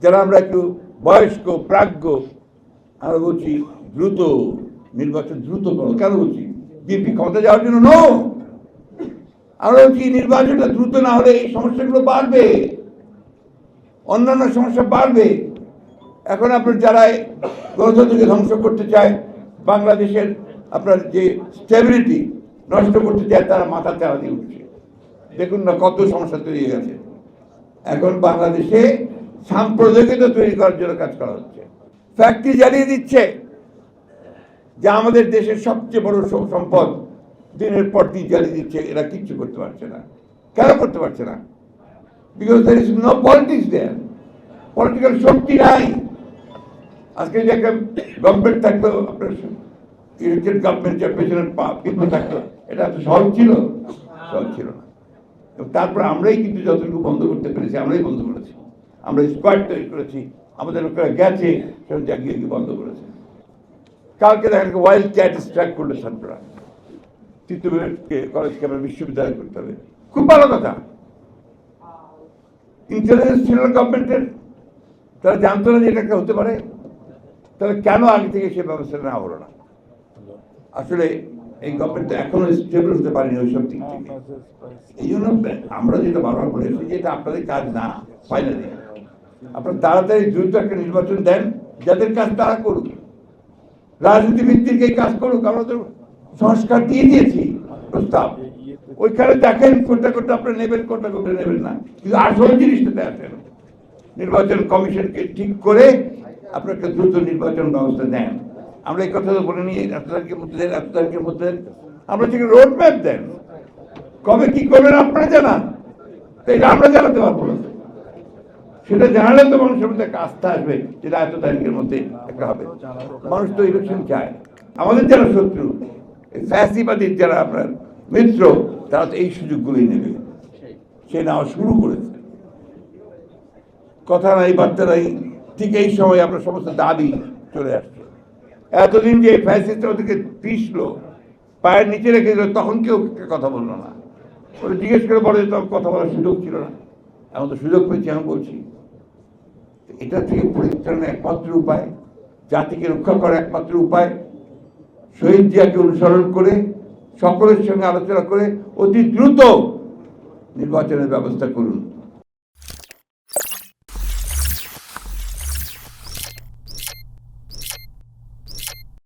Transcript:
যারা আমরা একটু বয়স্ক প্রাজ্ঞ, আমরা বলছি দ্রুত নির্বাচন দ্রুত করো। কেন বলছি? বিএনপি ক্ষমতা যাওয়ার জন্য নো, আমরা বলছি নির্বাচনটা দ্রুত না হলে এই সমস্যাগুলো বাড়বে, অন্যান্য সমস্যা বাড়বে। এখন আপনার যারা গণতন্ত্রকে ধ্বংস করতে চায়, বাংলাদেশের আপনার যে স্টেবিলিটি নষ্ট করতে চায়, তারা মাথা চারা দিয়ে উঠছে। দেখুন না কত সমস্যা তৈরি হয়ে গেছে। এখন বাংলাদেশে সাম্প্রদায়িকতা তৈরি করার জন্য কাজ করা হচ্ছে। ফ্যাক্টরি জ্বালিয়ে দিচ্ছে, যা আমাদের দেশের সবচেয়ে বড় সম্পদ, দিনের পর দিন জ্বালিয়ে দিচ্ছে। এরা কিচ্ছু করতে পারছে না। কেন করতে পারছে না? Because there is no politics there, political শক্তি নাই। আজকে যে একটা গভর্নমেন্ট থাকতো, আপনার ইলেকটেড গভর্নমেন্ট যে পেছনের কিন্তু থাকতো, এটা তো সহজ ছিল? সহজ ছিল না। তারপর আমরাই কিন্তু যতটুকু বন্ধ করতে পেরেছি, আমরাই বন্ধ করেছি। আমরা স্কোয়াড তৈরি করেছি, আমাদের লোকেরা গেছে, সেখানে জাগিয়ে বন্ধ করেছে। কালকে দেখেন ওয়াইল্ড ক্যাট স্ট্রাইক করলো ছাত্ররা, চিত্তবিরকে কলেজকে আমরা বিশ্ববিদ্যালয় করতে হবে। খুব ভালো কথা। ইন্টেলিজেন্স ছিল গভর্নমেন্টের, তারা জানতো না যে এটা একটা হতে পারে। তাহলে কেন আগে থেকে সে ব্যবস্থা নেওয়া হলো না? আসলে এই গভর্নমেন্ট এখনো স্টেবল হতে পারেনি ওই সব দিক থেকে। এই জন্য আমরা যেটা বারবার বলে এসেছি যে এটা আপনাদের কাজ না, ফাইনালি আপনার তাড়াতাড়ি দ্রুত একটা নির্বাচন দেন, যাদের কাজ তারা করুক, রাজনীতিবিদদের এই কাজ করুক। আমরা তো সংস্কার দিয়ে দিয়েছি প্রস্তাব, ওইখানে দেখেন কোনটা কোনটা আপনারা নেবেন, কোনটা কোনটা নেবেন না, কিন্তু আসল জিনিসটাতে আসেন। নির্বাচন কমিশনকে ঠিক করে আপনার একটা দ্রুত নির্বাচন ব্যবস্থা দেন। আমরা এই কথা তো বলে নিই, এত তারিখের মধ্যে দেন, এত তারিখের মধ্যে দেন। আমরা ঠিক রোড ম্যাপ দেন, কবে কি করবেন আপনারা জানান, এটা আমরা জানাতে পারবো না। সেটা জানালে তো মানুষের মধ্যে একটা আস্থা আসবে, যেটা এত তারিখের মধ্যে একটা হবে। মানুষ তো ইলেকশন চায়। আমাদের যারা শত্রু, ফ্যাসিবাদীর যারা আপনার মিত্র, তারা তো এই সুযোগগুলোই নেবে, সে নেওয়া শুরু করেছে। কথা নাই বার্তা নাই, ঠিক এই সময় আপনার সমস্ত দাবি চলে আসছে। এতদিন যে ফ্যাসিস্ট ওদেরকে পিষলো, পায়ের নিচে রেখে দিল, তখন কেউ কথা বললো না। ওরা জিজ্ঞেস করে বলে তখন কথা বলার সুযোগ ছিল না। এখন তো সুযোগ পেয়েছি, আমি বলছি। এটা থেকে পরিত্রাণের একমাত্র উপায়, জাতিকে রক্ষা করার একমাত্র উপায়, শহীদ জিয়াকে অনুসরণ করে, সকলের সঙ্গে আলোচনা করে অতি দ্রুত নির্বাচনের ব্যবস্থা করুন।